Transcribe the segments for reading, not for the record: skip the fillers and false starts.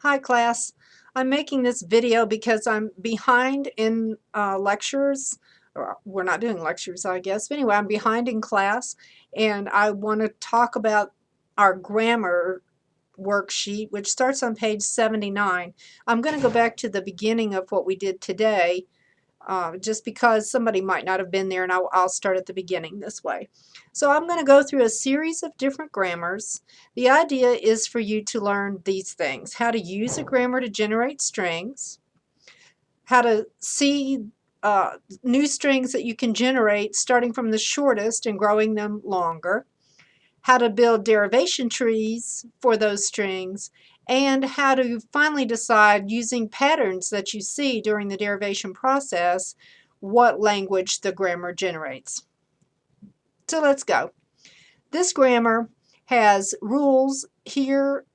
Hi class. I'm making this video because I'm behind in lectures. Or we're not doing lectures, I guess. But anyway, I'm behind in class and I want to talk about our grammar worksheet, which starts on page 79. I'm going to go back to the beginning of what we did today just because somebody might not have been there, and I'll start at the beginning this way. So I'm going to go through a series of different grammars. The idea is for you to learn these things: how to use a grammar to generate strings, how to see new strings that you can generate starting from the shortest and growing them longer, how to build derivation trees for those strings, and how to finally decide, using patterns that you see during the derivation process, what language the grammar generates. So let's go. This grammar has rules here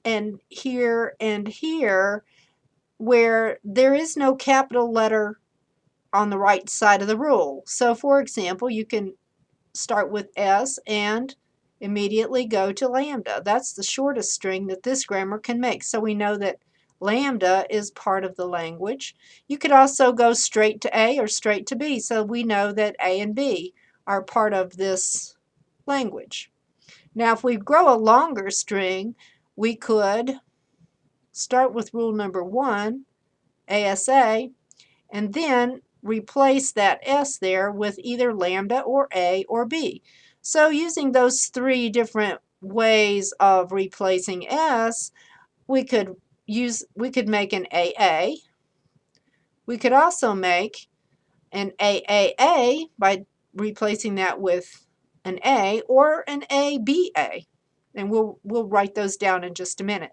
and here and here where there is no capital letter on the right side of the rule. So for example, you can start with S and immediately go to lambda. That's the shortest string that this grammar can make. So we know that lambda is part of the language. You could also go straight to A or straight to B. So we know that A and B are part of this language. Now if we grow a longer string, we could start with rule number 1, ASA, and then replace that S there with either lambda or A or B. So using those three different ways of replacing S, we could make an AA. We could also make an AAA by replacing that with an A, or an ABA. And we'll write those down in just a minute.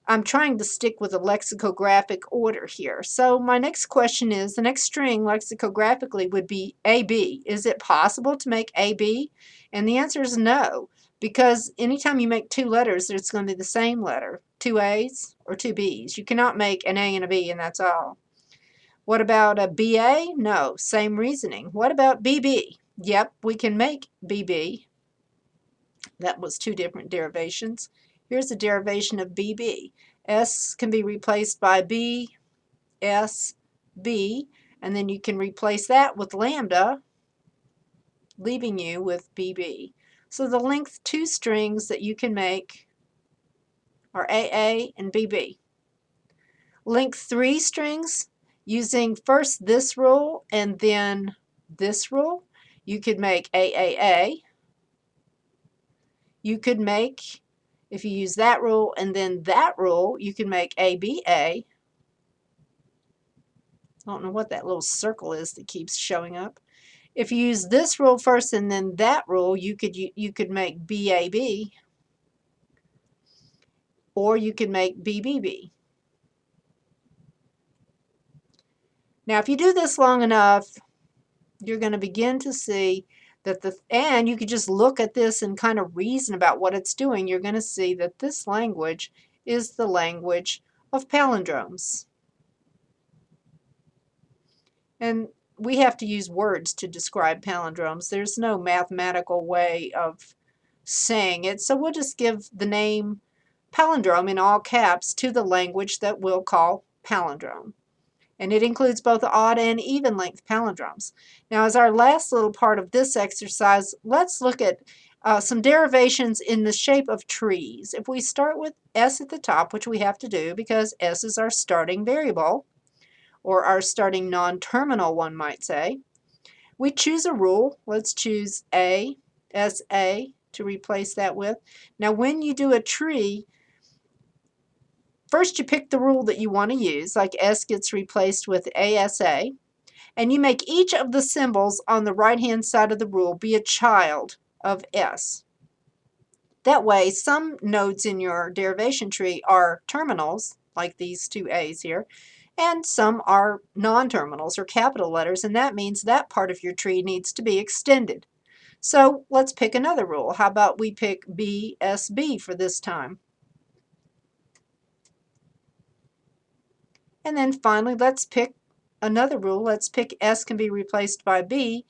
I'm trying to stick with a lexicographic order here. So my next question is, the next string lexicographically would be AB. Is it possible to make AB? And the answer is no, because anytime you make two letters, it's going to be the same letter, two A's or two B's. You cannot make an A and a B and that's all. What about a BA? No, same reasoning. What about BB? Yep, we can make BB. That was two different derivations. Here's a derivation of BB. S can be replaced by B, S, B, and then you can replace that with lambda, leaving you with BB. So the length 2 strings that you can make are AA and BB. Length 3 strings, using first this rule and then this rule, you could make AAA. You could make, if you use that rule and then that rule, you can make ABA. I don't know what that little circle is that keeps showing up. If you use this rule first and then that rule, you could make BAB, or you could make BBB. Now if you do this long enough, you're going to begin to see that and you could just look at this and kind of reason about what it's doing. You're going to see that this language is the language of palindromes. And we have to use words to describe palindromes. There's no mathematical way of saying it, so we'll just give the name palindrome in all caps to the language that we'll call palindrome. And it includes both odd and even length palindromes. Now, as our last little part of this exercise, let's look at some derivations in the shape of trees. If we start with S at the top, which we have to do because S is our starting variable, or our starting non-terminal, one might say, we choose a rule. Let's choose A, SA, to replace that with. Now, when you do a tree, first you pick the rule that you want to use, like S gets replaced with ASA, and you make each of the symbols on the right-hand side of the rule be a child of S. That way, some nodes in your derivation tree are terminals, like these two A's here, and some are non-terminals or capital letters, and that means that part of your tree needs to be extended. So let's pick another rule. How about we pick BSB for this time? And then finally, let's pick another rule. Let's pick S can be replaced by B,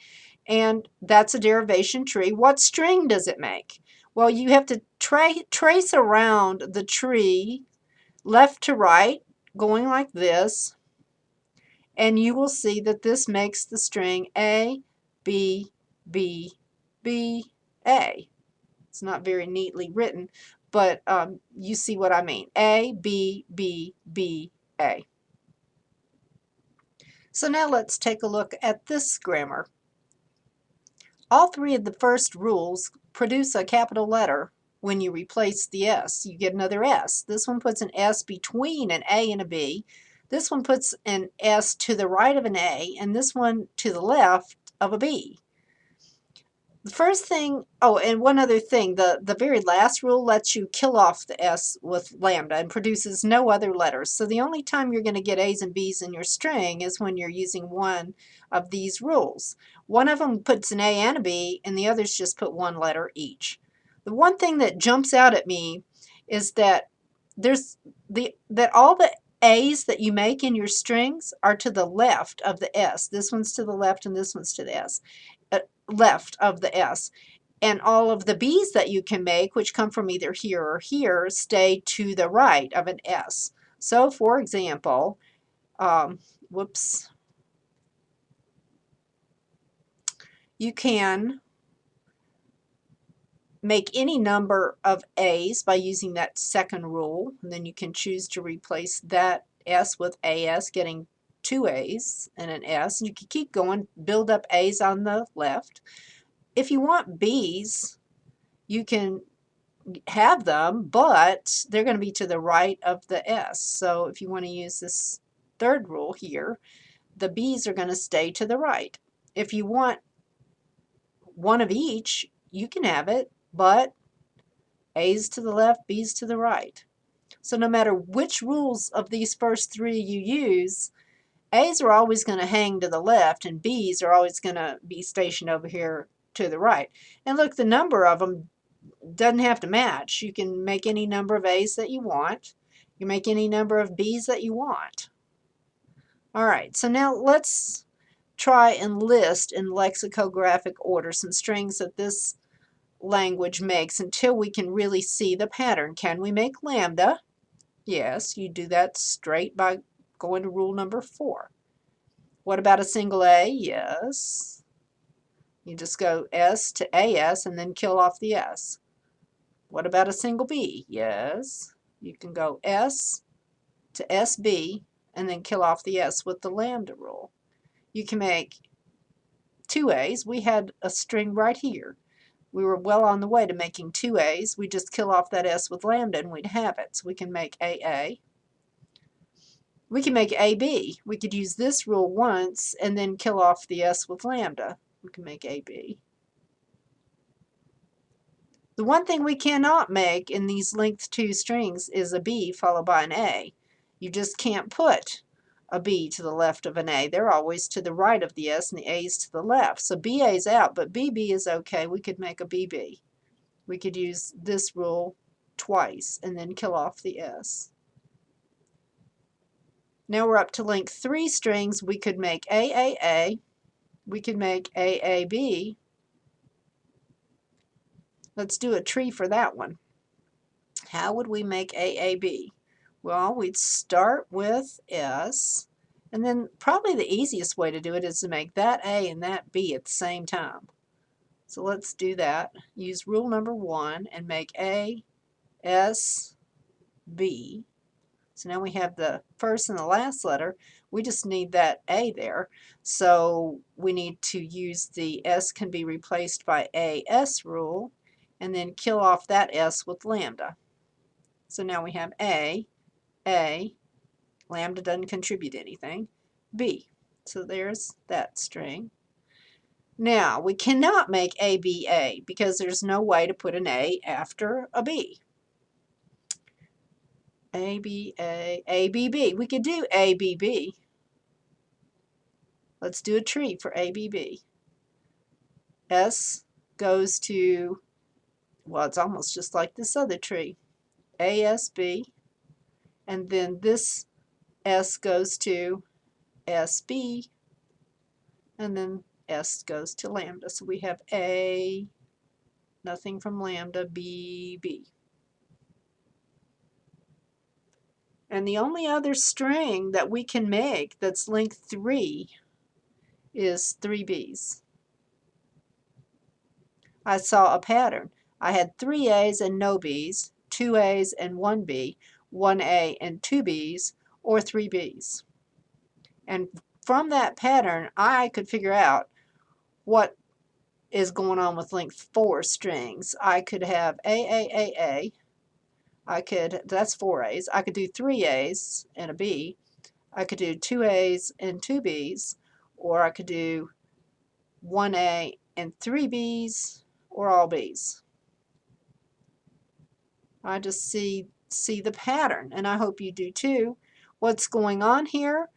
and that's a derivation tree. What string does it make? Well, you have to trace around the tree left to right, going like this, and you will see that this makes the string A, B, B, B, A. It's not very neatly written, but you see what I mean. A, B, B, B, A. So now let's take a look at this grammar. All three of the first rules produce a capital letter when you replace the S. You get another S. This one puts an S between an A and a B. This one puts an S to the right of an A, and this one to the left of a B. The first thing, oh, and one other thing, the very last rule lets you kill off the S with lambda and produces no other letters. So the only time you're going to get A's and B's in your string is when you're using one of these rules. One of them puts an A and a B, and the others just put one letter each. The one thing that jumps out at me is that that all the A's that you make in your strings are to the left of the S. This one's to the left and this one's to the S. Left of the S. And all of the B's that you can make, which come from either here or here, stay to the right of an S. So for example, whoops, you can make any number of A's by using that second rule, and then you can choose to replace that S with AS, getting two A's and an S. And you can keep going, build up A's on the left. If you want B's, you can have them, but they're going to be to the right of the S. So if you want to use this third rule here, the B's are going to stay to the right. If you want one of each, you can have it, but A's to the left, B's to the right. So no matter which rules of these first three you use, A's are always going to hang to the left and B's are always going to be stationed over here to the right. And look, the number of them doesn't have to match. You can make any number of A's that you want. You make any number of B's that you want. All right, so now let's try and list in lexicographic order some strings that this language makes until we can really see the pattern. Can we make lambda? Yes, you do that straight by going to rule number 4. What about a single A? Yes. You just go S to AS and then kill off the S. What about a single B? Yes. You can go S to SB and then kill off the S with the lambda rule. You can make two A's. We had a string right here. We were well on the way to making two A's. We just kill off that S with lambda and we'd have it. So we can make AA. We can make AB. We could use this rule once and then kill off the S with lambda. We can make AB. The one thing we cannot make in these length 2 strings is a B followed by an A. You just can't put a B to the left of an A. They're always to the right of the S and the A's to the left. So BA's out, but BB is okay. We could make a BB. We could use this rule twice and then kill off the S. Now we're up to length 3 strings. We could make AAA. We could make AAB. Let's do a tree for that one. How would we make AAB? Well, we'd start with S, and then probably the easiest way to do it is to make that A and that B at the same time. So let's do that. Use rule number 1 and make A, S, B. So now we have the first and the last letter. We just need that A there. So we need to use the S can be replaced by AS rule and then kill off that S with lambda. So now we have A, lambda doesn't contribute anything, B. So there's that string. Now we cannot make ABA because there's no way to put an A after a B. ABA, ABB. We could do ABB. Let's do a tree for ABB. S goes to, well, it's almost just like this other tree. ASB, and then this S goes to SB, and then S goes to lambda. So we have A, nothing from lambda, B, B. And the only other string that we can make that's length 3 is 3 B's. I saw a pattern. I had 3 A's and no B's, 2 A's and 1 B, 1 A and 2 B's, or 3 B's. And from that pattern, I could figure out what is going on with length 4 strings. I could have A. That's 4 A's. I could do 3 A's and a B. I could do 2 A's and 2 B's, or I could do 1 A and 3 B's, or all B's. I just see the pattern, and I hope you do too. What's going on here?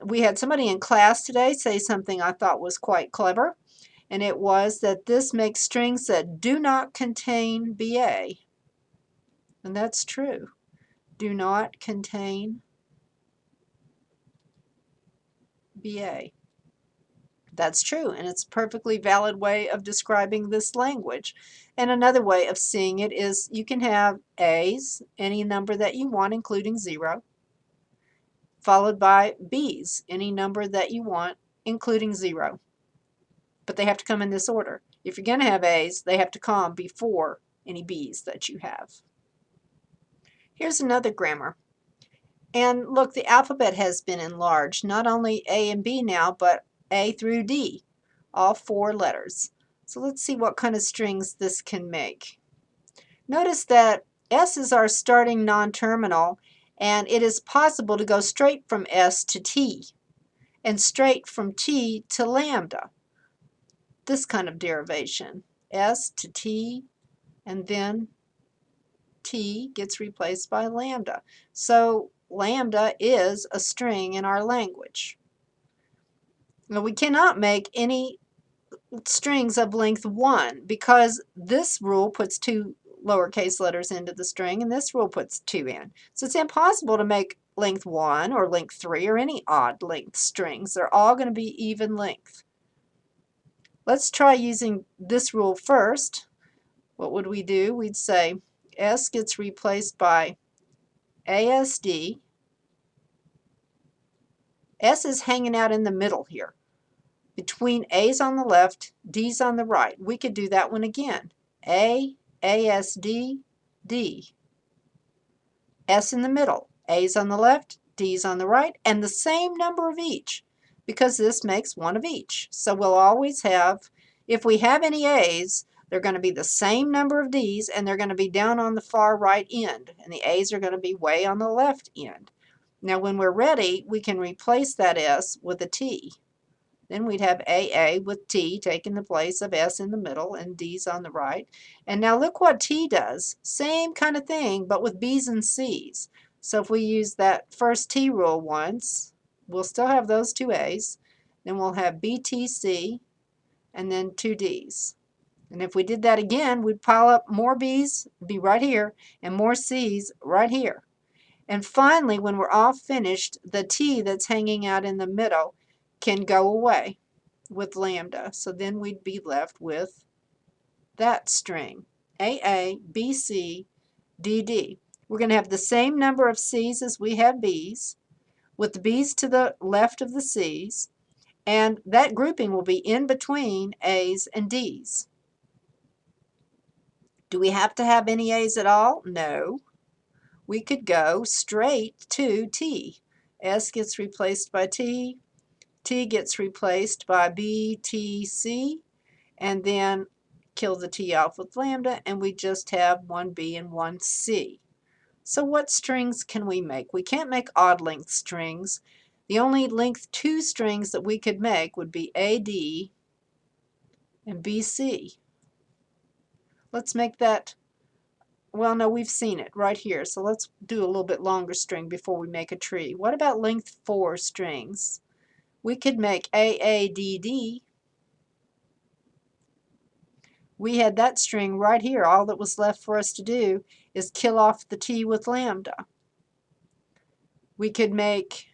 We had somebody in class today say something I thought was quite clever, and it was that this makes strings that do not contain BA. And that's true. Do not contain BA. That's true, and it's a perfectly valid way of describing this language. And another way of seeing it is you can have A's, any number that you want, including 0, followed by B's, any number that you want, including 0. But they have to come in this order. If you're going to have A's, they have to come before any B's that you have. Here's another grammar. And look, the alphabet has been enlarged, not only A and B now, but A through D, all 4 letters. So let's see what kind of strings this can make. Notice that S is our starting non-terminal, and it is possible to go straight from S to T, and straight from T to lambda. This kind of derivation, S to T, and then T gets replaced by lambda. So lambda is a string in our language. Now we cannot make any strings of length 1 because this rule puts 2 lowercase letters into the string and this rule puts 2 in. So it's impossible to make length 1 or length 3 or any odd length strings. They're all going to be even length. Let's try using this rule first. What would we do? We'd say S gets replaced by ASD. S is hanging out in the middle here, between A's on the left, D's on the right. We could do that one again. A, ASD, D. S in the middle, A's on the left, D's on the right, and the same number of each, because this makes one of each. So we'll always have, if we have any A's, they're going to be the same number of D's, and they're going to be down on the far right end, and the A's are going to be way on the left end. Now when we're ready, we can replace that S with a T. Then we'd have AA with T taking the place of S in the middle and D's on the right. And now look what T does. Same kind of thing, but with B's and C's. So if we use that first T rule once, we'll still have those 2 A's. Then we'll have BTC and then 2 D's. And if we did that again, we'd pile up more B's, be right here, and more C's right here. And finally, when we're all finished, the T that's hanging out in the middle can go away with lambda. So then we'd be left with that string, AA, BC, DD. We're going to have the same number of C's as we have B's, with the B's to the left of the C's, and that grouping will be in between A's and D's. Do we have to have any A's at all? No. We could go straight to T. S gets replaced by T, T gets replaced by BTC, and then kill the T off with lambda, and we just have 1 B and 1 C. So what strings can we make? We can't make odd length strings. The only length 2 strings that we could make would be AD and BC. Let's make that, well, no, we've seen it right here. So let's do a little bit longer string before we make a tree. What about length 4 strings? We could make AADD. We had that string right here. All that was left for us to do is kill off the T with lambda. We could make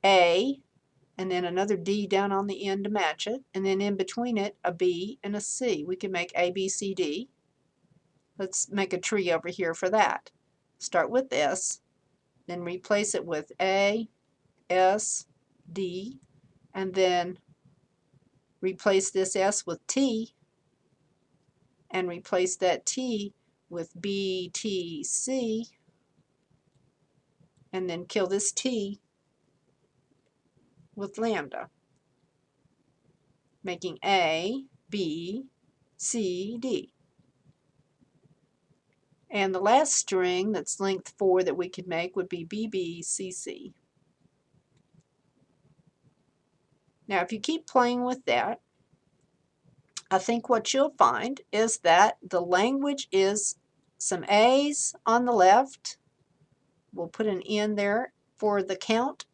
A and then another D down on the end to match it, and then in between it a B and a C. We could make ABCD. Let's make a tree over here for that. Start with S, then replace it with A, S, D, and then replace this S with T, and replace that T with B, T, C, and then kill this T with lambda, making A, B, C, D. And the last string that's length 4 that we could make would be BBCC. Now if you keep playing with that, I think what you'll find is that the language is some A's on the left. We'll put an N there for the count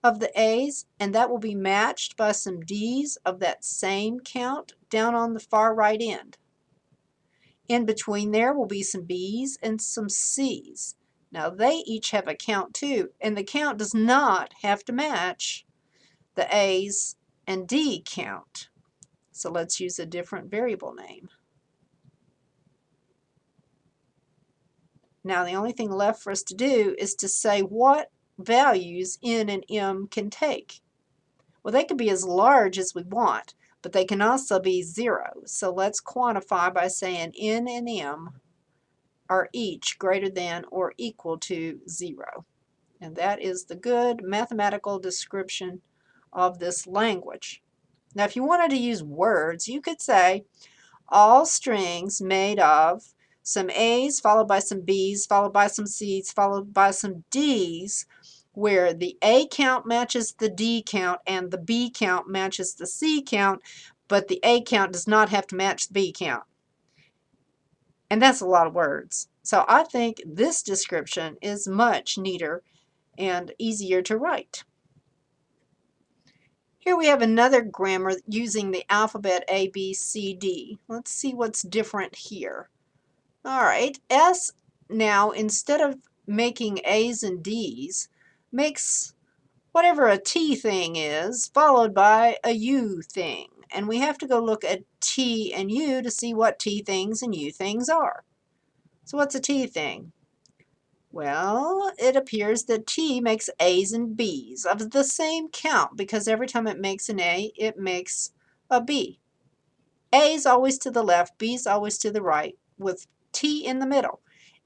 of the A's, and that will be matched by some D's of that same count down on the far right end. In between there will be some B's and some C's. Now they each have a count too, and the count does not have to match the A's and D count. So let's use a different variable name. Now the only thing left for us to do is to say what values N and M can take. Well, they can be as large as we want, but they can also be 0. So let's quantify by saying N and M are each greater than or equal to 0. And that is the good mathematical description of this language. Now if you wanted to use words, you could say all strings made of some A's followed by some B's followed by some C's followed by some D's, where the A count matches the D count and the B count matches the C count, but the A count does not have to match the B count. And that's a lot of words. So I think this description is much neater and easier to write. Here we have another grammar using the alphabet A, B, C, D. Let's see what's different here. All right, S now, instead of making A's and D's, makes whatever a T thing is followed by a U thing. And we have to go look at T and U to see what T things and U things are. So what's a T thing? Well, it appears that T makes A's and B's of the same count, because every time it makes an A, it makes a B. A is always to the left, B is always to the right, with T in the middle.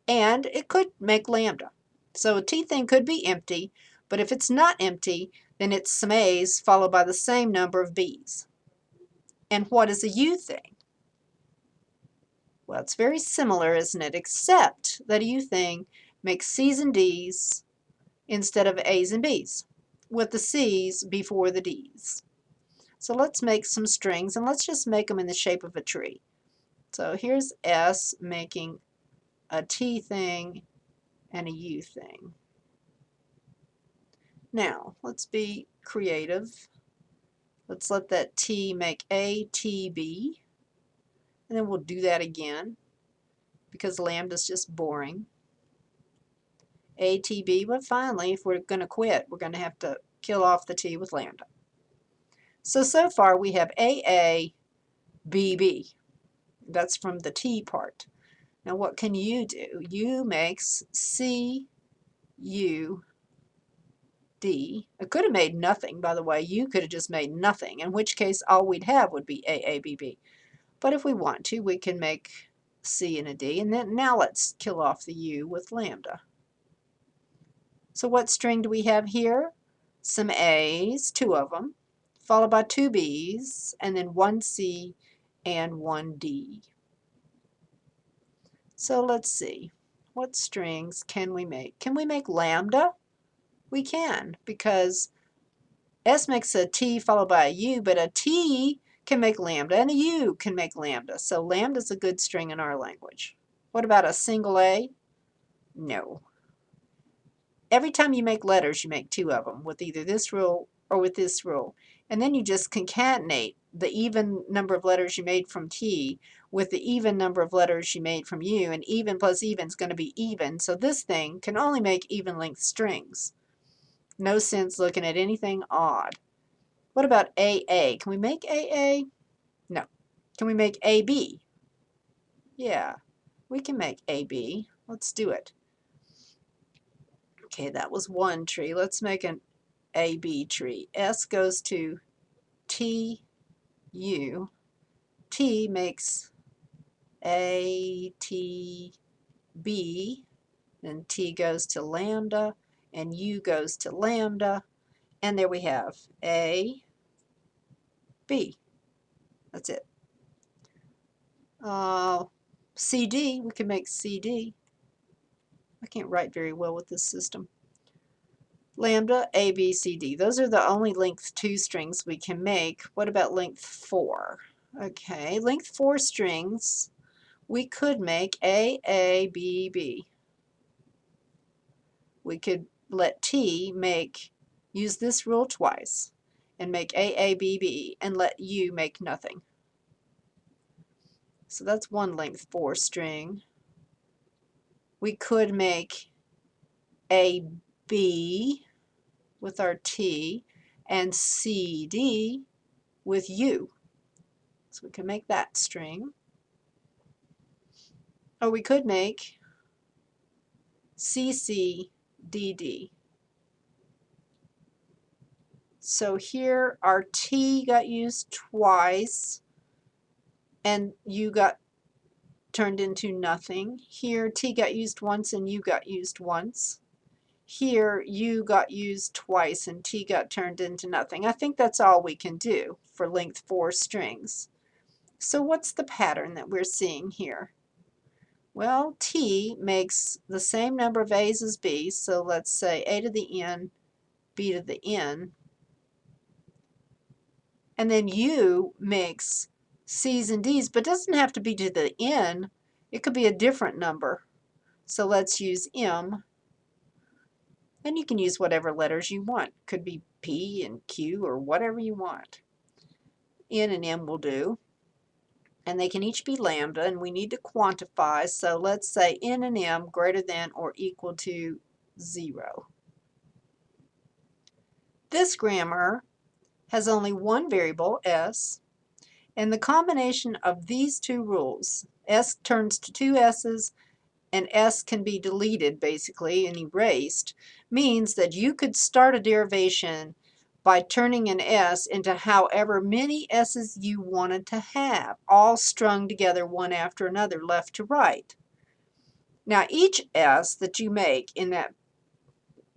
And it could make lambda. So a T thing could be empty, but if it's not empty, then it's some A's followed by the same number of B's. And what is a U thing? Well, it's very similar, isn't it? Except that a U thing makes C's and D's instead of A's and B's, with the C's before the D's. So let's make some strings, and let's just make them in the shape of a tree. So here's S making a T thing and a U thing. Now, let's be creative. Let's let that T make A, T, B. And then we'll do that again, because lambda is just boring. A, T, B, but finally, if we're going to quit, we're going to have to kill off the T with lambda. So far we have A, B, B. That's from the T part. Now what can U do? U makes C, U, D. It could have made nothing, by the way. U could have just made nothing, in which case all we'd have would be A, B, B. But if we want to, we can make C and a D, and then now let's kill off the U with lambda. So what string do we have here? Some A's, 2 of them, followed by 2 B's, and then 1 C and 1 D. So let's see, what strings can we make? Can we make lambda? We can, because S makes a T followed by a U, but a T can make lambda and a U can make lambda. So lambda is a good string in our language. What about a single A? No. Every time you make letters, you make 2 of them with either this rule or with this rule. And then you just concatenate the even number of letters you made from T with the even number of letters you made from U, and even plus even is going to be even. So this thing can only make even length strings. No sense looking at anything odd. What about AA? Can we make AA? No. Can we make AB? Yeah, we can make AB. Let's do it. Okay, that was one tree. Let's make an AB tree. S goes to T, U. T makes A, T, B. Then T goes to lambda, and U goes to lambda. And there we have A, B. That's it. CD, we can make CD. I can't write very well with this system. Lambda, A, B, C, D. Those are the only length 2 strings we can make. What about length 4? Okay, length 4 strings, we could make A, B, B. We could let T use this rule twice and make A, B, B, and let U make nothing. So that's one length 4 string. We could make A, B with our T and C, D with U. So we can make that string. Or we could make C, D. So here our T got used twice and U got turned into nothing. Here T got used once and U got used once. Here U got used twice and T got turned into nothing. I think that's all we can do for length 4 strings. So what's the pattern that we're seeing here? Well, T makes the same number of A's as B's, so let's say A to the N, B to the N. And then U makes C's and D's, but doesn't have to be to the N. It could be a different number. So let's use M. And you can use whatever letters you want. Could be P and Q or whatever you want. N and M will do. And they can each be lambda, and we need to quantify. So let's say N and M greater than or equal to 0. This grammar has only one variable, S, and the combination of these two rules, S turns to two S's, and S can be deleted basically and erased, means that you could start a derivation by turning an S into however many S's you wanted to have, all strung together one after another, left to right. Now each S that you make in that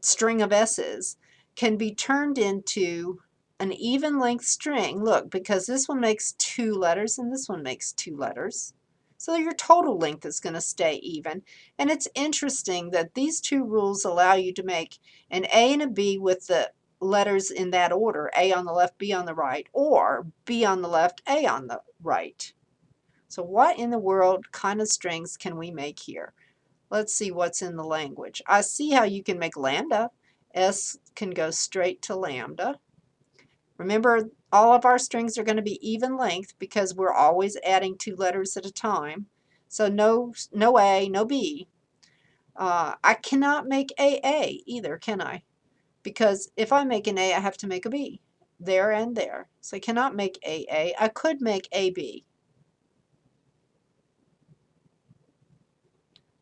string of S's can be turned into an even length string. Look, because this one makes 2 letters and this one makes 2 letters. So your total length is going to stay even. And it's interesting that these two rules allow you to make an A and a B with the letters in that order, A on the left, B on the right, or B on the left, A on the right. So what in the world kind of strings can we make here? Let's see what's in the language. I see how you can make lambda. S can go straight to lambda. Remember, all of our strings are going to be even length because we're always adding 2 letters at a time. So no A, no B. I cannot make AA either, can I? Because if I make an A, I have to make a B. There and there. So I cannot make AA. I could make AB.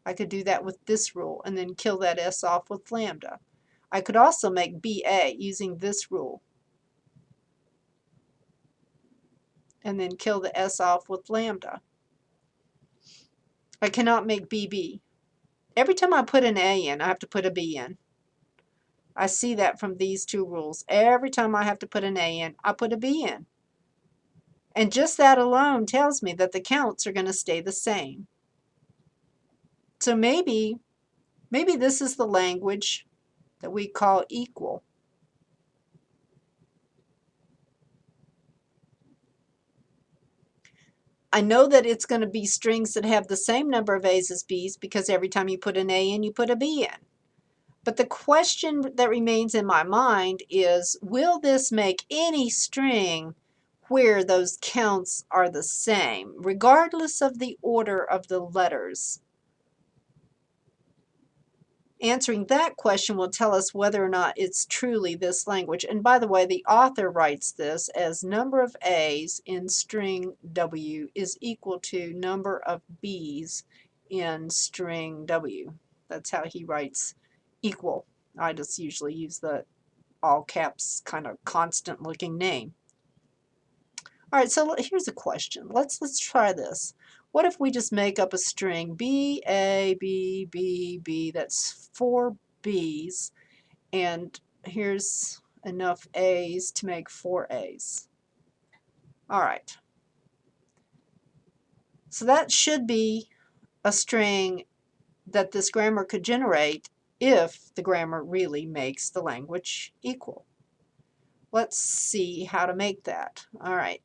I could do that with this rule and then kill that S off with lambda. I could also make BA using this rule and then kill the S off with lambda. I cannot make BB. Every time I put an A in, I have to put a B in. I see that from these two rules. Every time I have to put an A in, I put a B in. And just that alone tells me that the counts are going to stay the same. So maybe this is the language that we call equal. I know that it's going to be strings that have the same number of A's as B's because every time you put an A in, you put a B in. But the question that remains in my mind is, will this make any string where those counts are the same, regardless of the order of the letters? Answering that question will tell us whether or not it's truly this language. And by the way, the author writes this as number of A's in string W is equal to number of B's in string W. That's how he writes equal I just usually use the all caps kind of constant looking name. All right, so here's a question. Let's try this. What if we just make up a string B, A, B, B, B, that's 4 B's, and here's enough A's to make 4 A's. All right. So that should be a string that this grammar could generate if the grammar really makes the language equal. Let's see how to make that. All right.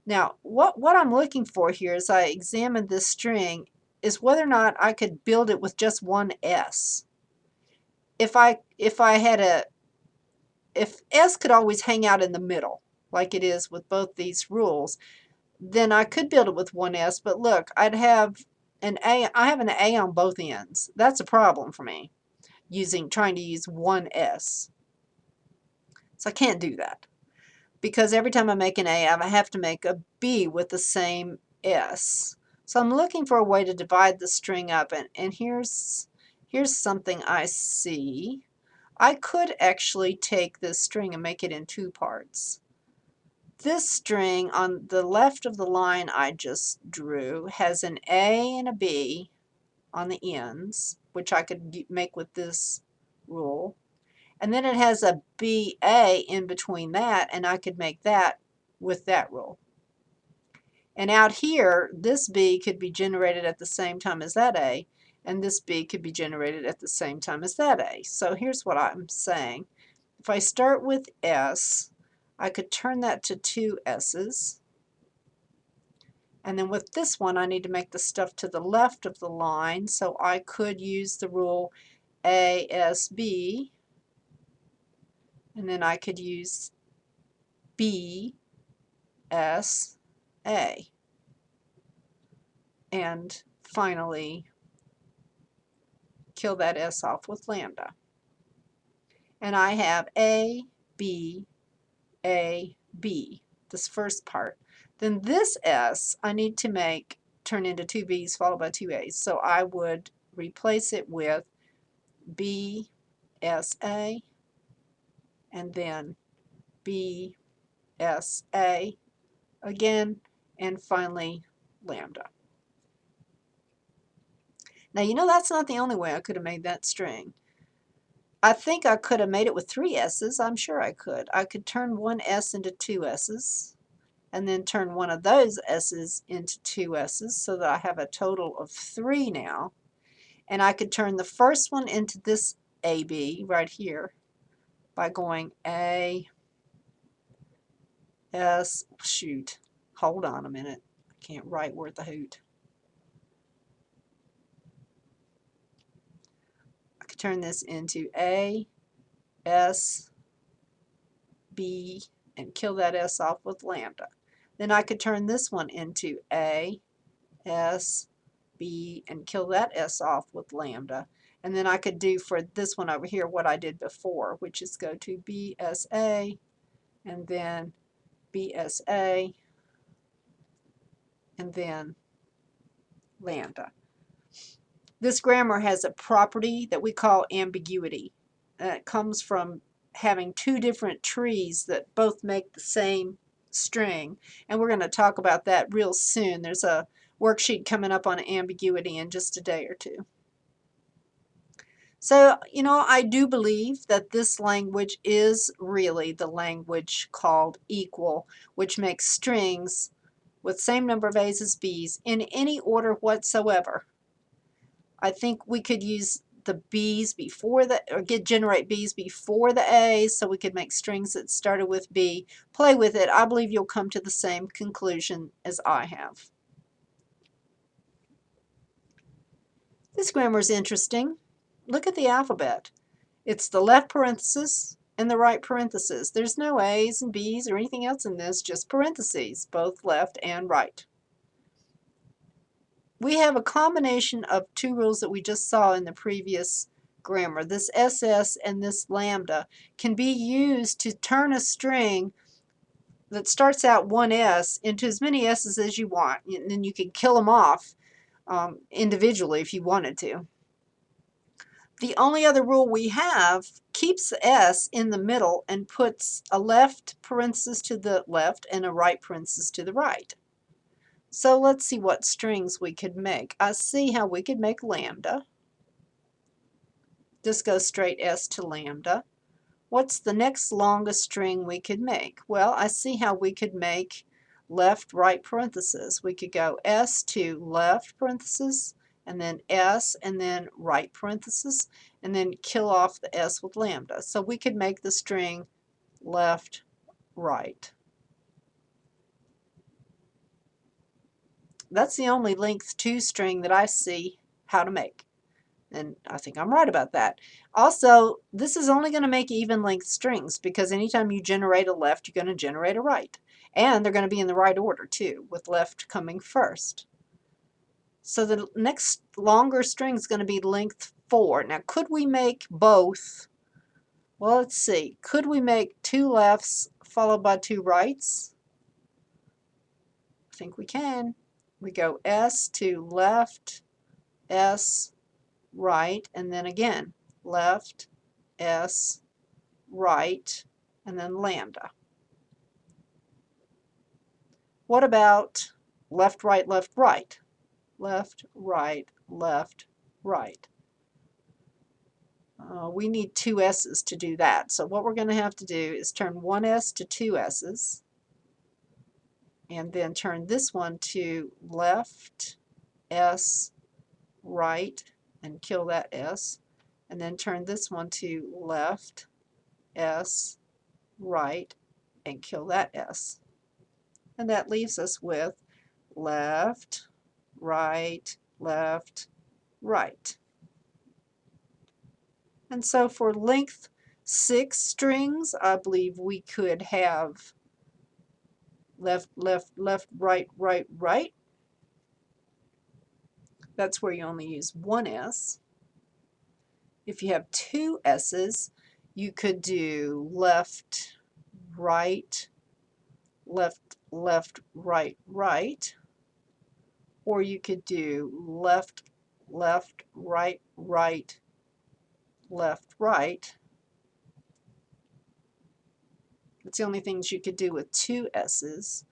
Now, what I'm looking for here as I examine this string is whether or not I could build it with just one S. If S could always hang out in the middle, like it is with both these rules, then I could build it with one S, but look, I'd have an A. I have an A on both ends. That's a problem for me, trying to use one S. So I can't do that, because every time I make an A, I have to make a B with the same S. So I'm looking for a way to divide the string up, and here's something I see. I could actually take this string and make it in 2 parts. This string on the left of the line I just drew has an A and a B on the ends, which I could make with this rule. And then it has a BA in between that, and I could make that with that rule. And out here, this B could be generated at the same time as that A, and this B could be generated at the same time as that A. So here's what I'm saying. If I start with S, I could turn that to 2 S's. And then with this one, I need to make the stuff to the left of the line, so I could use the rule ASB, and then I could use BSA, and finally kill that S off with lambda. And I have A, B, A, B, this first part. Then this S I need to turn into 2 B's followed by 2 A's. So I would replace it with BSA and then BSA again, and finally lambda. Now you know that's not the only way I could have made that string. I think I could have made it with 3 S's. I'm sure I could. I could turn one S into 2 S's, and then turn one of those S's into 2 S's, so that I have a total of 3 now. And I could turn the first one into this AB right here by going A, S, shoot, hold on a minute. I can't write worth a hoot. I could turn this into A, S, B, and kill that S off with lambda. Then I could turn this one into A, S, B, and kill that S off with lambda. And then I could do for this one over here what I did before, which is go to BSA, and then BSA, and then lambda. This grammar has a property that we call ambiguity. It comes from having 2 different trees that both make the same string, and we're going to talk about that real soon. There's a worksheet coming up on ambiguity in just a day or 2. So, you know, I do believe that this language is really the language called equal, which makes strings with same number of A's as B's in any order whatsoever. I think we could use the B's before generate B's before the A's, so we could make strings that started with B. Play with it. I believe you'll come to the same conclusion as I have. This grammar is interesting. Look at the alphabet. It's the left parenthesis and the right parenthesis. There's no A's and B's or anything else in this, just parentheses, both left and right. We have a combination of 2 rules that we just saw in the previous grammar. This SS and this lambda can be used to turn a string that starts out one S into as many S's as you want, and then you can kill them off individually if you wanted to. The only other rule we have keeps the S in the middle and puts a left parenthesis to the left and a right parenthesis to the right. So let's see what strings we could make. I see how we could make lambda. Just go straight S to lambda. What's the next longest string we could make? Well, I see how we could make left, right parenthesis. We could go S to left parenthesis, and then S, and then right parenthesis, and then kill off the S with lambda. So we could make the string left, right. That's the only length 2 string that I see how to make. And I think I'm right about that. Also, this is only going to make even length strings because anytime you generate a left, you're going to generate a right. And they're going to be in the right order too, with left coming first. So the next longer string is going to be length 4. Now, could we make both? Well, let's see. Could we make 2 lefts followed by 2 rights? I think we can. We go S to left, S, right, and then again left, S, right, and then lambda. What about left, right, left, right? Left, right, left, right. We need 2 S's to do that. So what we're going to have to do is turn 1 S to 2 S's, and then turn this one to left, S, right, and kill that S, and then turn this one to left, S, right, and kill that S. And that leaves us with left, right, left, right. And so for length 6 strings, I believe we could have left, left, left, right, right, right. That's where you only use 1 S. If you have 2 S's, you could do left, right, left, left, right, right. Or you could do left, left, right, right, left, right. That's the only things you could do with 2 S's.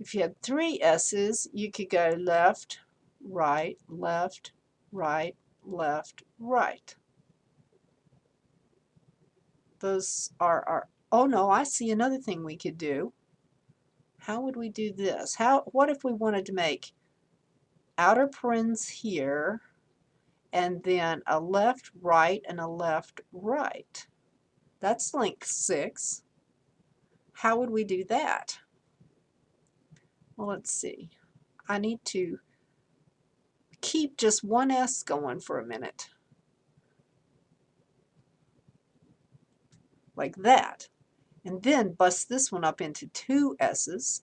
If you had 3 S's, you could go left, right, left, right, left, right. Those are our, oh no, I see another thing we could do. How would we do this? What if we wanted to make outer parens here, and then a left, right, and a left, right? That's length 6. How would we do that? Well, let's see. I need to keep just 1 S going for a minute. Like that. And then bust this one up into 2 S's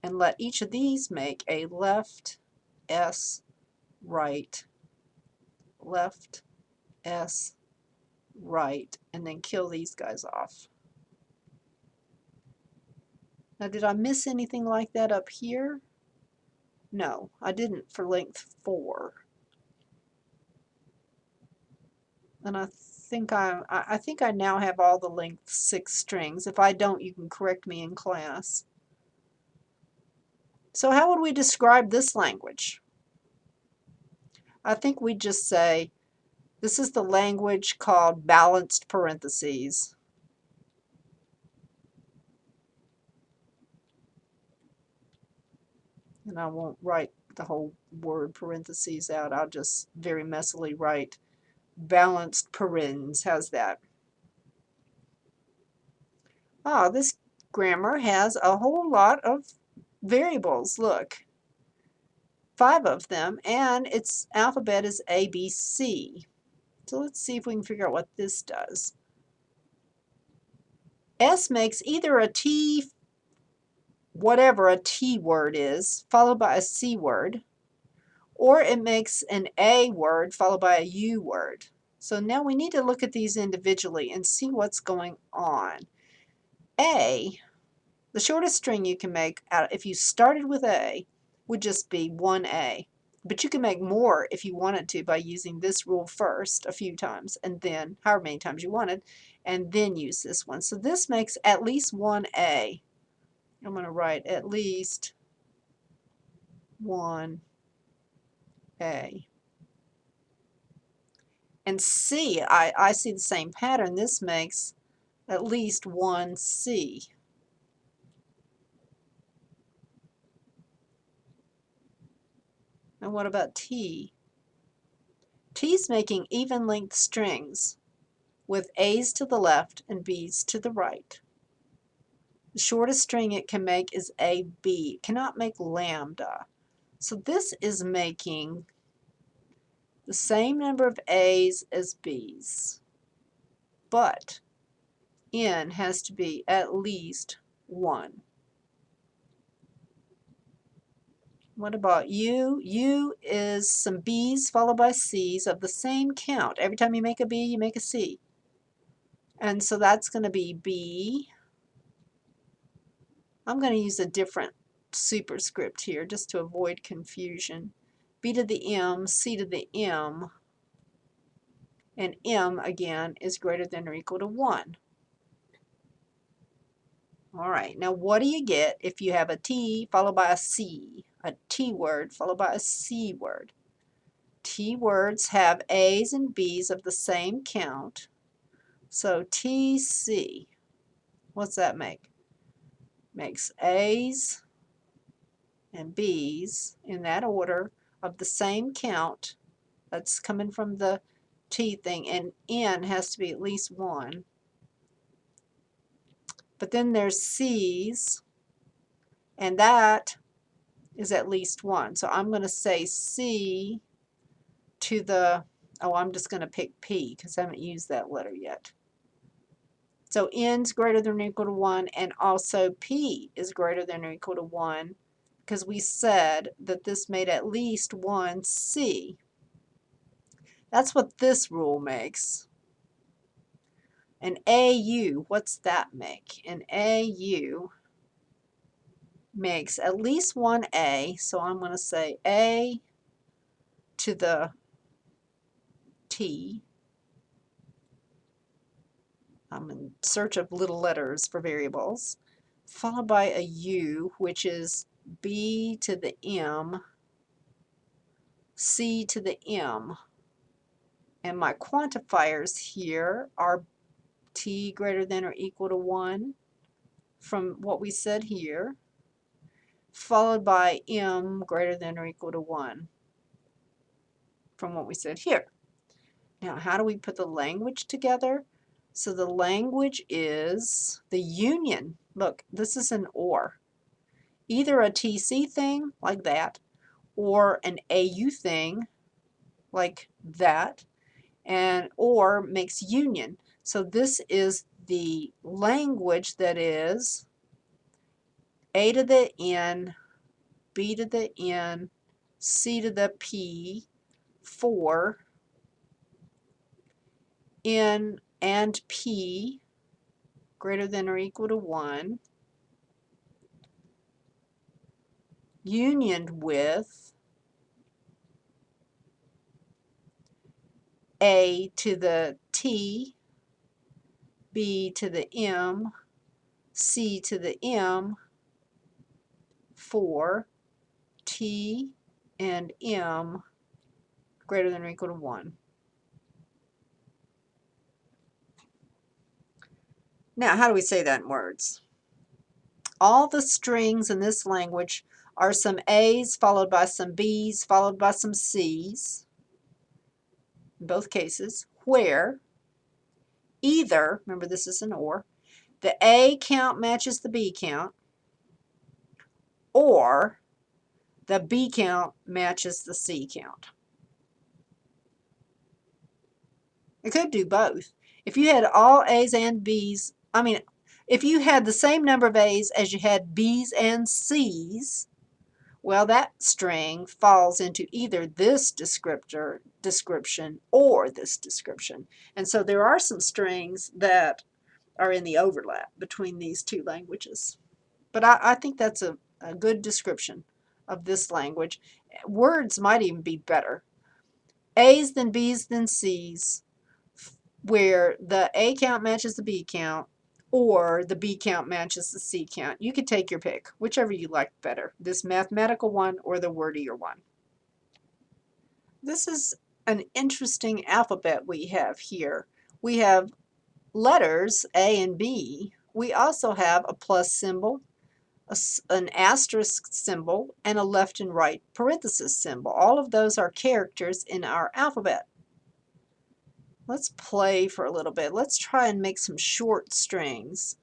and let each of these make a left, S, right, left, S, right, and then kill these guys off. Now, did I miss anything like that up here? No, I didn't for length 4. And I think I now have all the length 6 strings. If I don't, you can correct me in class. So how would we describe this language? I think we'd just say this is the language called balanced parentheses. And I won't write the whole word parentheses out. I'll just very messily write balanced parens. How's that? Ah, this grammar has a whole lot of variables. Look, 5 of them, and its alphabet is ABC. So let's see if we can figure out what this does. S makes either a T, whatever a T word is, followed by a C word, or it makes an A word followed by a U word. So now we need to look at these individually and see what's going on. A, the shortest string you can make out if you started with A would just be 1A. But you can make more if you wanted to by using this rule first a few times, and then however many times you wanted, and then use this one. So this makes at least one A. I'm going to write at least one A. And C, I see the same pattern. This makes at least one C. And what about T? T's making even length strings with A's to the left and B's to the right. The shortest string it can make is AB. It cannot make lambda. So this is making the same number of A's as B's, but N has to be at least 1. What about U? U is some B's followed by C's of the same count. Every time you make a B, you make a C. And so that's going to be B. I'm going to use a different superscript here just to avoid confusion. B to the M, C to the M, and M again is greater than or equal to 1. All right, now what do you get if you have a T followed by a C, a T word followed by a C word? T words have A's and B's of the same count, so TC, what's that make? Makes A's and B's in that order of the same count. That's coming from the T thing, and N has to be at least 1. But then there's C's, and that is at least 1. So I'm going to say C to the, oh, I'm just going to pick P because I haven't used that letter yet. So N's greater than or equal to 1, and also P is greater than or equal to 1 because we said that this made at least one C. That's what this rule makes. An AU, what's that make? An AU makes at least one A, so I'm going to say A to the T. I'm in search of little letters for variables, followed by a U, which is B to the M, C to the M. And my quantifiers here are T greater than or equal to 1 from what we said here, followed by M greater than or equal to 1 from what we said here. Now, how do we put the language together? So the language is the union. Look, this is an OR. Either a TC thing, like that, or an AU thing, like that, and OR makes union. So this is the language that is A to the N, B to the N, C to the P, for N and P greater than or equal to 1, unioned with A to the T, B to the M, C to the M, for T and M greater than or equal to 1. Now, how do we say that in words? All the strings in this language are some A's followed by some B's followed by some C's, in both cases, where either, remember this is an OR, the A count matches the B count, or the B count matches the C count. It could do both. If you had all A's and B's, if you had the same number of A's as you had B's and C's, well, that string falls into either this description or this description. And so there are some strings that are in the overlap between these two languages. But I think that's a good description of this language. Words might even be better. A's, then B's, then C's, where the A count matches the B count, or the B count matches the C count. You could take your pick, whichever you like better, this mathematical one or the wordier one. This is an interesting alphabet we have here. We have letters A and B. We also have a plus symbol, an asterisk symbol, and a left and right parenthesis symbol. All of those are characters in our alphabet. Let's play for a little bit. Let's try and make some short strings.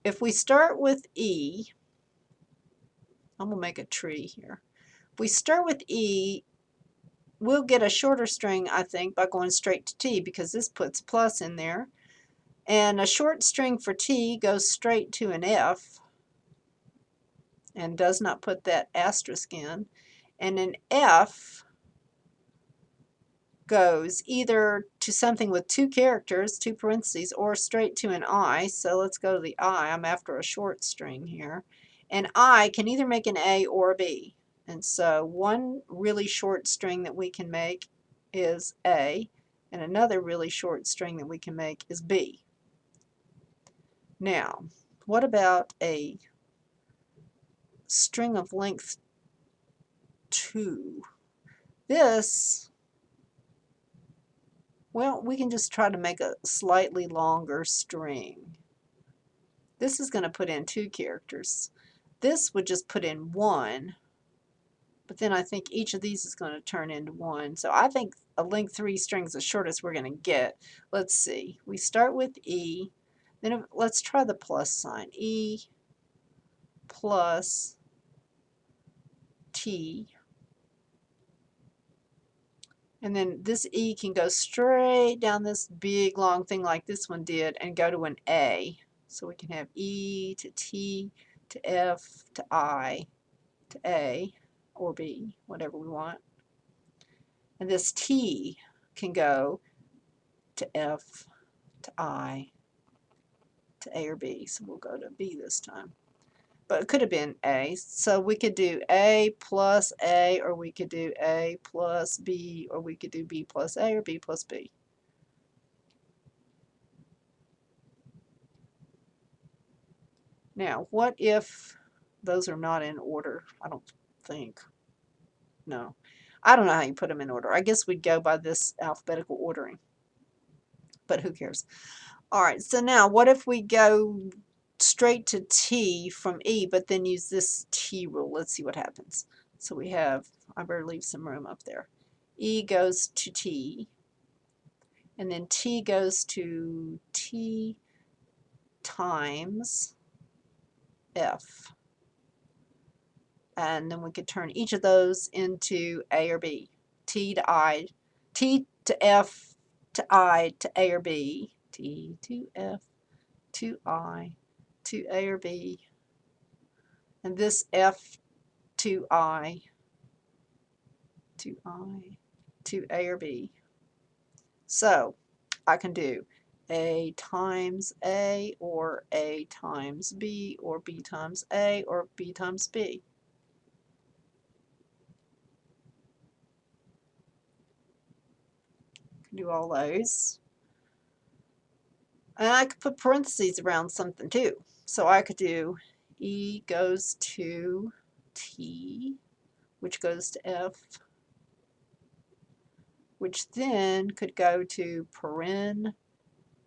If we start with E, I'm going to make a tree here. If we start with E, we'll get a shorter string, I think, by going straight to T, because this puts plus in there. And a short string for T goes straight to an F and does not put that asterisk in. And an F goes either to something with two characters, two parentheses, or straight to an I. So let's go to the I. I'm after a short string here. And I can either make an A or a B. And so one really short string that we can make is A, and another really short string that we can make is B. Now, what about a string of length 2? This, well, we can just try to make a slightly longer string. This is going to put in 2 characters. This would just put in 1, but then I think each of these is going to turn into 1. So I think a length 3 string is the shortest we're going to get. Let's see. We start with E. Then let's try the plus sign. E plus T. And then this E can go straight down this big long thing like this one did and go to an A. So we can have E to T to F to I to A or B, whatever we want. And this T can go to F to I to A or B. So we'll go to B this time. But it could have been A. So we could do A plus A, or we could do A plus B, or we could do B plus A or B plus B. Now, what if those are not in order? I don't think. No. I don't know how you put them in order. I guess we'd go by this alphabetical ordering. But who cares? All right, so now what if we go straight to T from E, but then use this T rule? Let's see what happens. So we have, I better leave some room up there. E goes to T, and then T goes to T times F. And then we could turn each of those into A or B. T to I, T to F to I to A or B. T to F to I to A or B. And this F to I to I to A or B. So I can do A times A, or A times B, or B times A, or B times B. Can do all those. And I could put parentheses around something too. So I could do E goes to T, which goes to F, which then could go to paren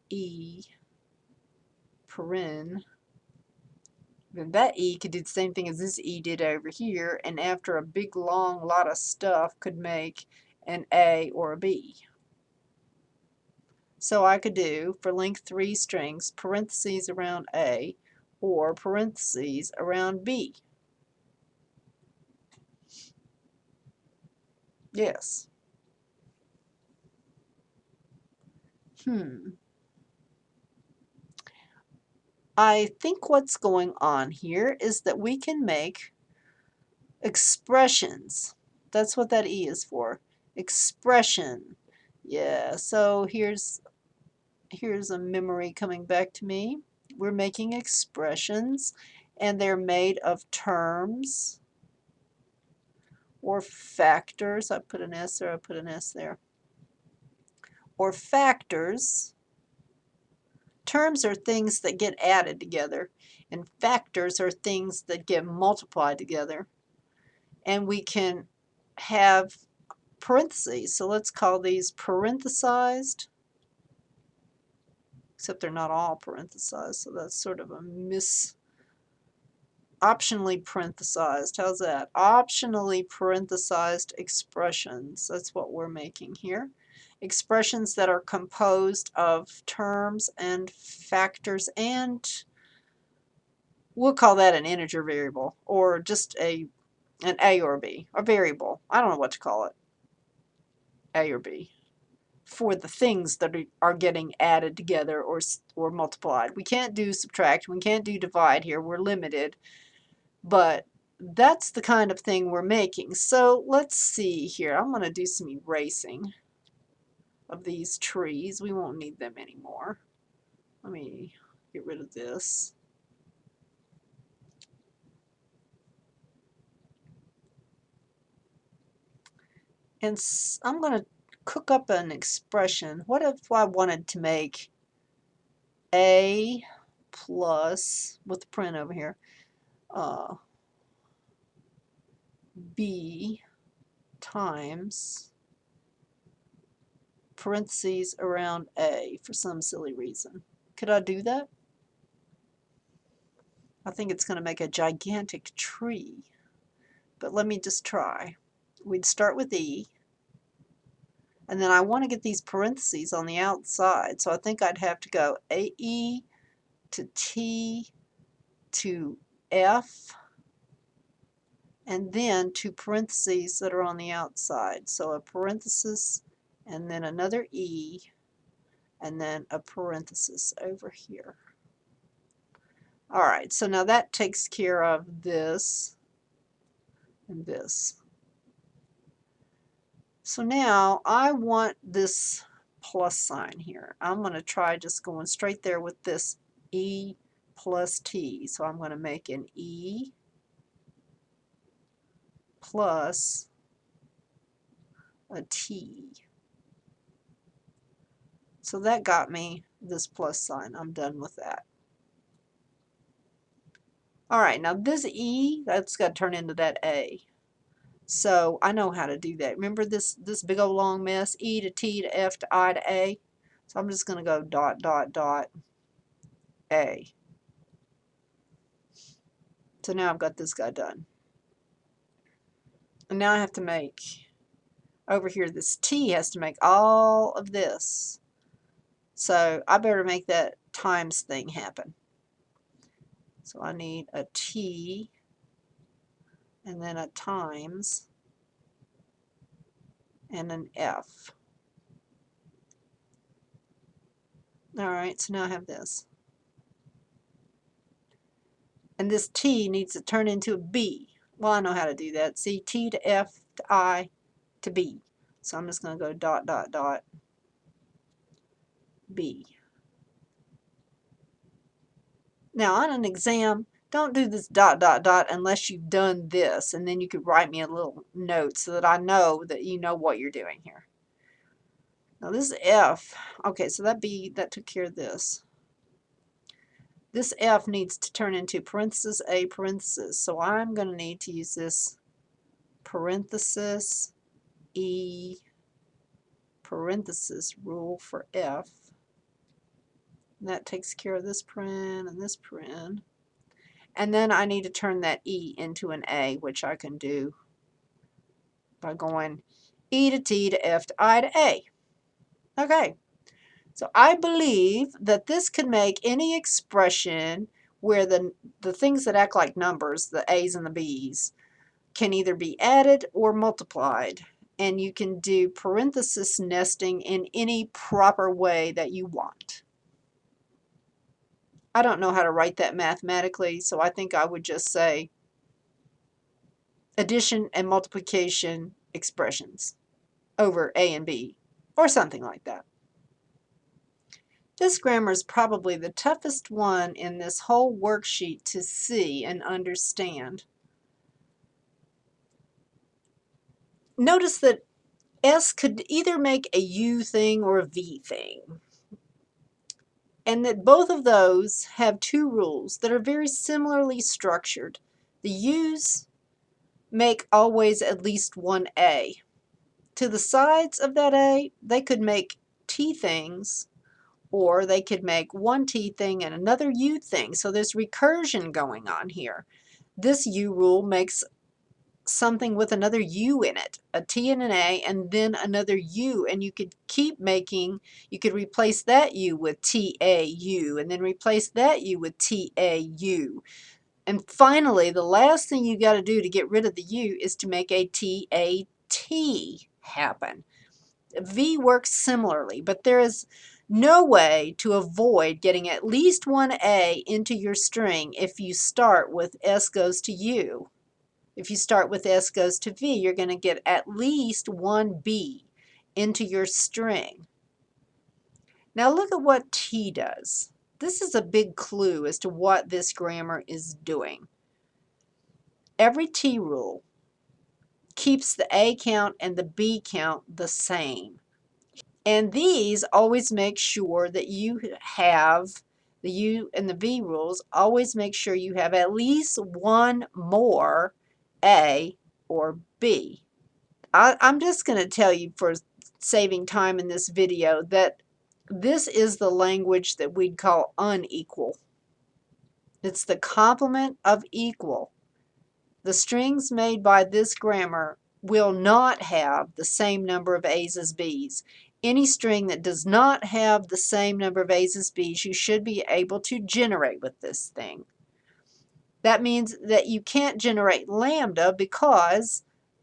E, paren. Then that E could do the same thing as this E did over here, and after a big long lot of stuff could make an A or a B. So I could do, for length 3 strings, parentheses around A or parentheses around B. Yes. I think what's going on here is that we can make expressions. That's what that E is for. Expression. Yeah, so here's a memory coming back to me. We're making expressions, and they're made of terms or factors. I put an S there, I put an S there. Or factors. Terms are things that get added together, and factors are things that get multiplied together. And we can have parentheses. So let's call these parenthesized, except they're not all parenthesized, so that's sort of a optionally parenthesized. How's that? Optionally parenthesized expressions. That's what we're making here. Expressions that are composed of terms and factors, and we'll call that an integer variable, or just an A or B, a variable. I don't know what to call it, A or B, for the things that are getting added together or multiplied. We can't do subtract, we can't do divide here, we're limited, but that's the kind of thing we're making. So let's see here. I'm going to do some erasing of these trees. We won't need them anymore. Let me get rid of this. And I'm going to cook up an expression. What if I wanted to make A plus, with the print over here, B times parentheses around A for some silly reason. Could I do that? I think it's going to make a gigantic tree, but let me just try. We'd start with E, and then I want to get these parentheses on the outside, so I think I'd have to go AE to T to F, and then two parentheses that are on the outside. So a parenthesis and then another E, and then a parenthesis over here. Alright, so now that takes care of this and this. So now I want this plus sign here. I'm going to try just going straight there with this E plus T. So I'm going to make an E plus a T. So that got me this plus sign. I'm done with that. Alright, now this E, that's got to turn into that A. So I know how to do that. Remember this big old long mess? E to T to F to I to A. So I'm just going to go dot, dot, dot, A. So now I've got this guy done. And now I have to make, over here, this T has to make all of this. So I better make that times thing happen. So I need a T and then a times and an F. Alright, so now I have this. And this T needs to turn into a B. Well, I know how to do that. See, T to F to I to B. So I'm just going to go dot, dot, dot, B. Now, on an exam, don't do this dot, dot, dot unless you've done this, and then you could write me a little note so that I know that you know what you're doing here. Now, this F, okay, so that B, that took care of this. This F needs to turn into parenthesis A parenthesis, so I'm going to need to use this parenthesis E parenthesis rule for F. And that takes care of this paren and this paren. And then I need to turn that E into an A, which I can do by going E to T to F to I to A. Okay, so I believe that this can make any expression where the things that act like numbers, the A's and the B's, can either be added or multiplied. And you can do parenthesis nesting in any proper way that you want. I don't know how to write that mathematically, so I think I would just say addition and multiplication expressions over A and B, or something like that. This grammar is probably the toughest one in this whole worksheet to see and understand. notice that S could either make a U thing or a V thing. And that both of those have two rules that are very similarly structured. The U's make always at least one A. To the sides of that A, they could make T things, or they could make one T thing and another U thing. So there's recursion going on here. This U rule makes something with another U in it, a T and an A, and then another U, and you could keep making, you could replace that U with TAU, and then replace that U with TAU. And finally, the last thing you got to do to get rid of the U is to make a TAT happen. V works similarly, but there is no way to avoid getting at least one A into your string if you start with S goes to U. If you start with S goes to V, you're going to get at least one B into your string. Now look at what T does. This is a big clue as to what this grammar is doing. Every T rule keeps the A count and the B count the same. And these always make sure that you have, the U and the V rules always make sure you have at least one more A or B. I'm just going to tell you, for saving time in this video, that this is the language that we'd call unequal. It's the complement of equal. The strings made by this grammar will not have the same number of A's as B's. Any string that does not have the same number of A's as B's, you should be able to generate with this thing. That means that you can't generate lambda because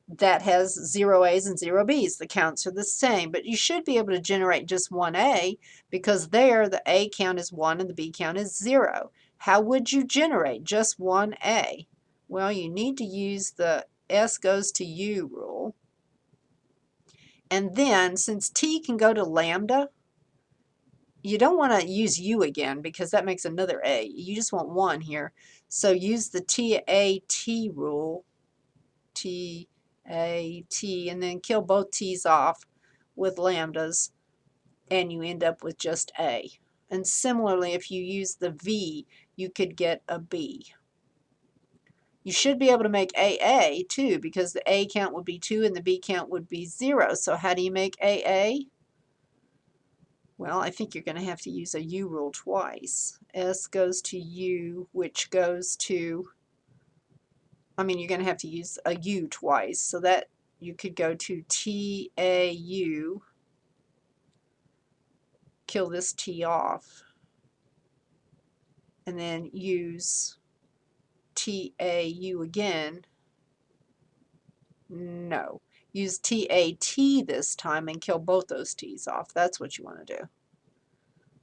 that has 0 A's and 0 B's. The counts are the same, but you should be able to generate just one A because there the A count is 1 and the B count is 0. How would you generate just one A? Well, you need to use the S goes to U rule. And then, since T can go to lambda, you don't want to use U again because that makes another A. You just want one here. So use the TAT rule, TAT, and then kill both T's off with lambdas, and you end up with just A. And similarly, if you use the V, you could get a B. You should be able to make AA too, because the A count would be 2 and the B count would be 0. So how do you make AA? Well, I think you're going to have to use a U rule twice. S goes to U, which goes to, you're going to have to use a U twice. So that you could go to TAU, kill this T off, and then use TAU again. No. Use TAT this time and kill both those T's off. That's what you want to do.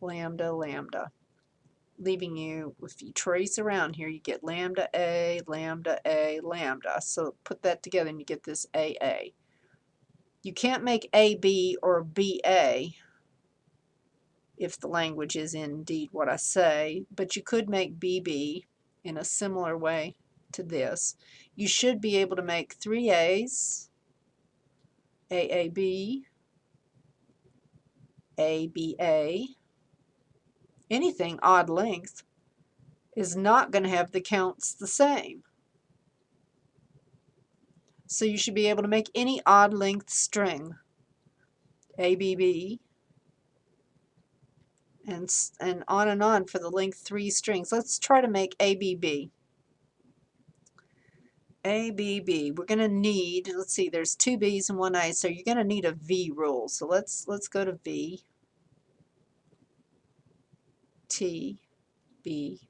Lambda, lambda. Leaving you, if you trace around here, you get lambda A, lambda A, lambda. So put that together and you get this AA. You can't make AB or BA if the language is indeed what I say, but you could make BB in a similar way to this. You should be able to make 3 A's, AAB, ABA. Anything odd length is not going to have the counts the same. So you should be able to make any odd length string, ABB, and on for the length 3 strings. Let's try to make ABB. ABB, we're going to need, let's see, there's 2 B's and 1 A, so you're going to need a V rule. So let's go to V, T, B,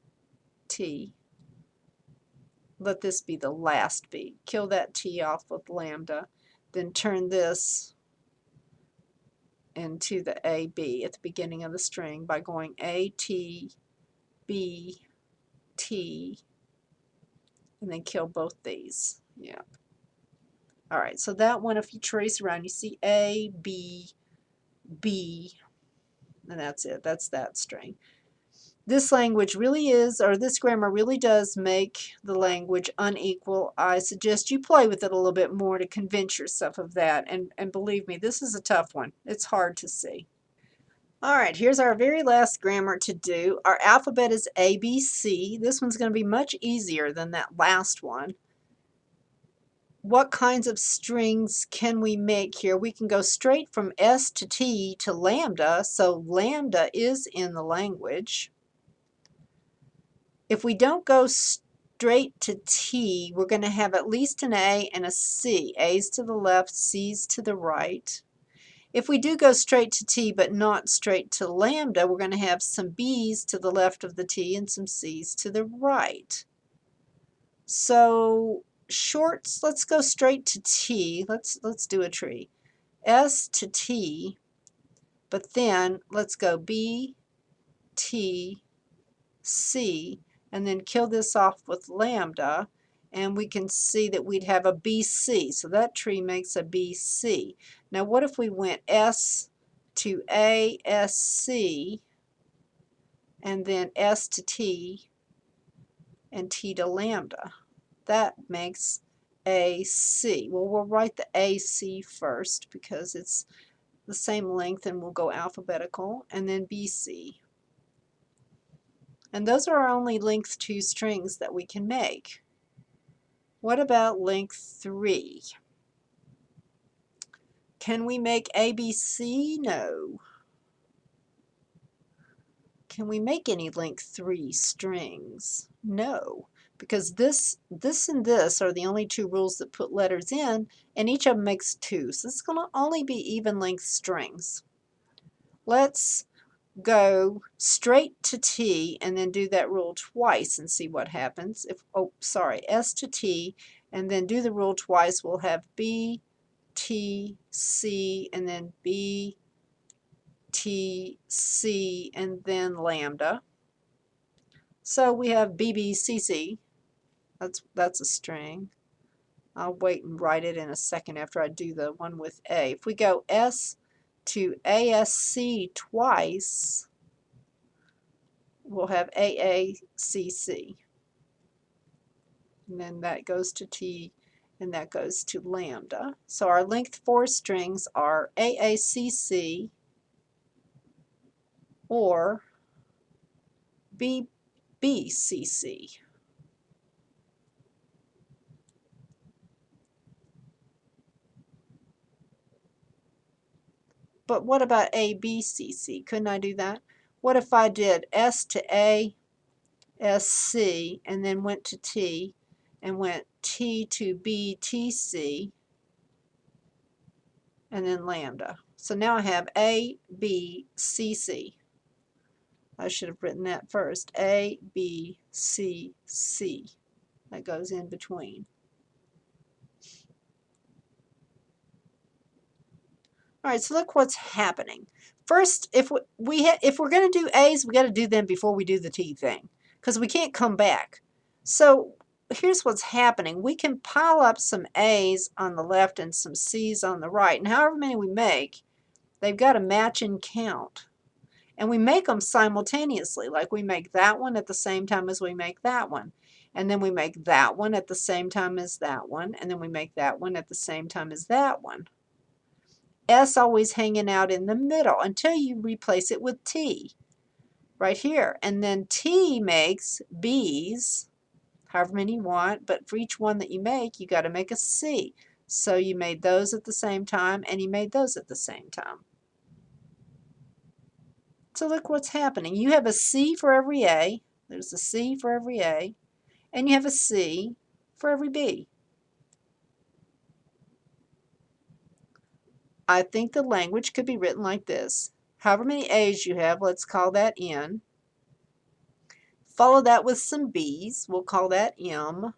T. Let this be the last B. Kill that T off with lambda. Then turn this into the AB at the beginning of the string by going A, T, B, T, and then kill both these. Yeah. All right, so that one, if you trace around, you see A, B, B, and that's it. That's that string. This language really is, or this grammar really does make the language unequal. I suggest you play with it a little bit more to convince yourself of that. And believe me, this is a tough one. It's hard to see. All right, here's our very last grammar to do. Our alphabet is ABC. This one's going to be much easier than that last one. What kinds of strings can we make here? We can go straight from S to T to lambda, so lambda is in the language. If we don't go straight to T, we're going to have at least an A and a C. A's to the left, C's to the right. If we do go straight to T but not straight to lambda, we're going to have some B's to the left of the T and some C's to the right. So shorts, let's go straight to T. Let's do a tree. S to T, but then let's go B, T, C, and then kill this off with lambda, and we can see that we'd have a BC. So that tree makes a BC. Now what if we went S to A, S, C, and then S to T, and T to lambda? That makes AC. Well, we'll write the AC first because it's the same length, and we'll go alphabetical, and then BC. And those are our only length 2 strings that we can make. What about length 3? Can we make ABC? No. Can we make any length 3 strings? No, because this and this are the only 2 rules that put letters in, and each of them makes 2. So this is going to only be even length strings. Let's go straight to T and then do that rule twice and see what happens. S to T, and then do the rule twice. We'll have B, T, C, and then B, T, C, and then lambda. So we have BBCC. That's a string. I'll wait and write it in a second after I do the one with A. If we go S to ASC twice, we'll have AACC. And then that goes to T, and that goes to lambda. So our length 4 strings are AACC or BBCC. But what about ABCC? Couldn't I do that? What if I did S to A, SC, and then went to T, and went T to B, TC, and then lambda? So now I have A, B, C, C. I should have written that first. A, B, C, C. That goes in between. All right, so look what's happening. First, if we're going to do A's, we got to do them before we do the T thing, because we can't come back. So here's what's happening. We can pile up some A's on the left and some C's on the right, and however many we make, they've got to match in count. And we make them simultaneously, like we make that one at the same time as we make that one. And then we make that one at the same time as that one, and then we make that one at the same time as that one. S always hanging out in the middle until you replace it with T right here. And then T makes B's, however many you want, but for each one that you make, you got to make a C. So you made those at the same time, and you made those at the same time. So look what's happening. You have a C for every A, there's a C for every A, and you have a C for every B. I think the language could be written like this. However many A's you have, let's call that N. Follow that with some B's, we'll call that M.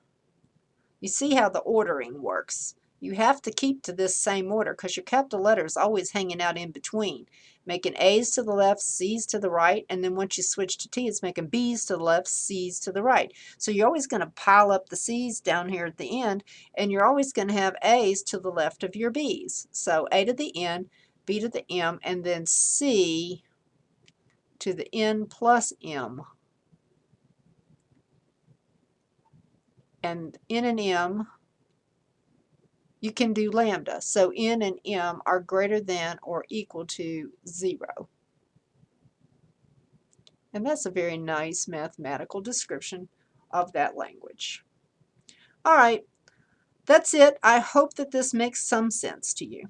You see how the ordering works. You have to keep to this same order because your capital letters always hanging out in between, making A's to the left, C's to the right, and then once you switch to T, it's making B's to the left, C's to the right. So you're always going to pile up the C's down here at the end, and you're always going to have A's to the left of your B's. So A to the N, B to the M, and then C to the N plus M. and n and m, you can do lambda. So n and m are greater than or equal to 0. And that's a very nice mathematical description of that language. All right, that's it. I hope that this makes some sense to you.